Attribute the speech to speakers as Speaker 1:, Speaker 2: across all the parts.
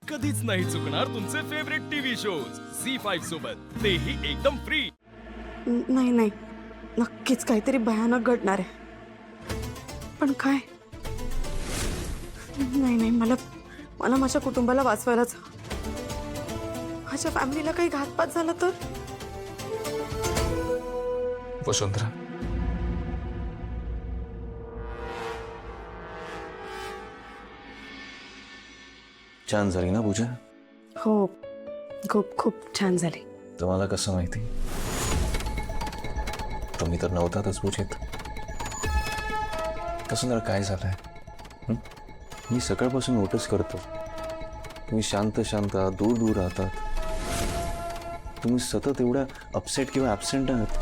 Speaker 1: कधीच नाही चुकणार तुमचे फेवरेट टीव्ही शोज झी5 सोबत, तेही एकदम फ्री।
Speaker 2: नाही नाही, नक्कीच काहीतरी भयानक घडणार आहे। पण काय? नाही नाही, मला मला माझ्या कुटुंबाला वाचवायलाच, माझ्या फॅमिलीला काही घातपात झाला तर?
Speaker 3: वसुंधरा, छान झाली ना पूजा?
Speaker 2: हो, खूप खूप छान झाली।
Speaker 3: तुम्हाला कसं माहिती? तुम्ही तर नव्हतातच पूजेत। वसुंधरा, काय झालंय? मी सकाळपासून नोटीस करतो, तुम्ही शांत शांत दूर दूर राहतात, तुम्ही सतत एवढ्या अपसेट किंवा ॲब्सेंट आहात।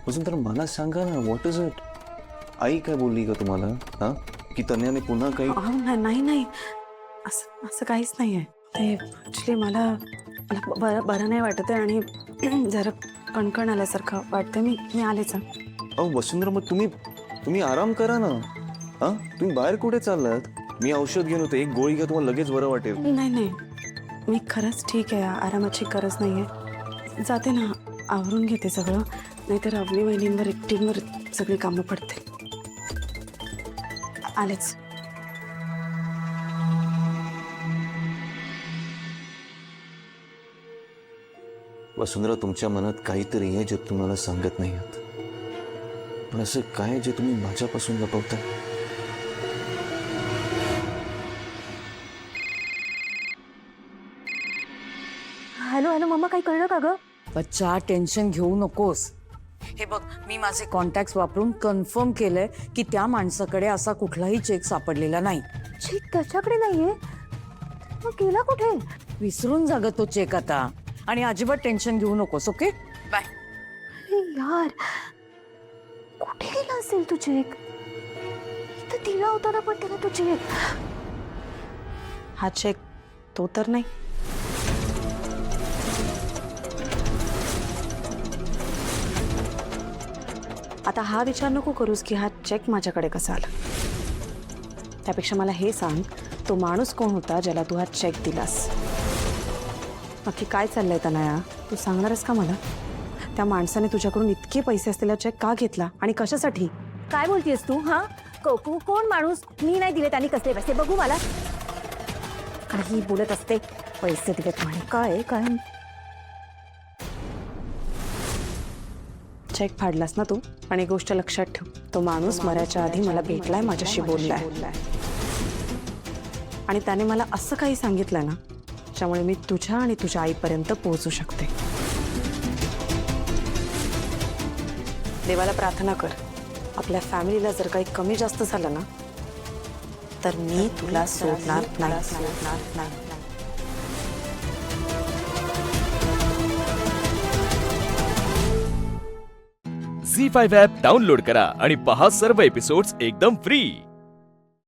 Speaker 3: वसुंधरा, मला सांगा ना, व्हॉट इज इट? आई काय बोलली का तुम्हाला? हां, की तन्याने पुन्हा काही?
Speaker 2: नाही नाही, असं असं काहीच नाही आहे। ते ॲक्च्युली मला बरं नाही वाटत आहे आणि जरा कणकण आल्यासारखं वाटतं। मी आलेच।
Speaker 3: अहो वसुंधरा, मग तुम्ही आराम करा ना। हां, तुम्ही बाहेर कुठे चाललात? मी औषध घेऊन होते, एक गोळी घ्या, तुम्हाला लगेच बरं वाटेल।
Speaker 2: नाही नाही, मी खरंच ठीक आहे, आरामाची गरज नाही आहे। जाते ना, आवरून घेते सगळं, नाहीतर अवनी वहिनींवर एकटींवर सगळी कामं पडते। आलेच।
Speaker 3: वसुंधरा, तुमच्या मनात काहीतरी आहे जे तुम्हाला सांगत नाही आहात, पण असं काय जे तुम्ही माझ्यापासून लपवताय?
Speaker 2: हॅलो हॅलो मम्मा, काही कळलं का ग?
Speaker 4: बच्चा, टेन्शन घेऊ नकोस। हे बघ, मी माझे कॉन्टॅक्ट्स वापरून कन्फर्म केलंय की त्या माणसाकडे असा कुठलाही चेक सापडलेला नाही।
Speaker 2: चेक त्याच्याकडे नाहीये, मग गेला कुठे?
Speaker 4: विसरून जा ग तो चेक आता, आणि अजिबात टेन्शन घेऊ नकोस, ओके? बाय।
Speaker 2: अरे यार, कुठे गेला असेल तू चेक? इथं दिला होता ना पण त्याला तो चेक। हा चेक तो तर नाही? आता हा विचार नको करूस की हा चेक माझ्याकडे कसा आला। त्यापेक्षा मला हे सांग, तो माणूस कोण होता ज्याला तू हा चेक दिलास? नक्की काय चाललंय तनया? तू सांगणारस का मला? त्या माणसाने तुझ्याकडून इतके पैसे असलेला चेक का घेतला आणि कशासाठी?
Speaker 5: काय बोलतेस तू? हा, कोण माणूस? मी नाही दिले, त्यांनी कसले पैसे? बघू मला। काही बोलत असते, पैसे दिलेत म्हणे। काय काय?
Speaker 2: चेक फाडलास ना तू? आणि गोष्ट लक्षात ठेव, तो माणूस मरायच्या आधी मला भेटलाय, माझ्याशी बोललाय, आणि त्याने मला असं काही सांगितलं ना ज्यामुळे मी तुझ्या आणि तुझ्या आईपर्यंत पोहोचू शकते। देवाला प्रार्थना कर, आपल्या फॅमिलीला जर काही कमी जास्त झालं ना तर मी तुला सोडणार नाही।
Speaker 1: झी5 ॲप डाउनलोड करा आणि पहा सर्व एपिसोड्स एकदम फ्री।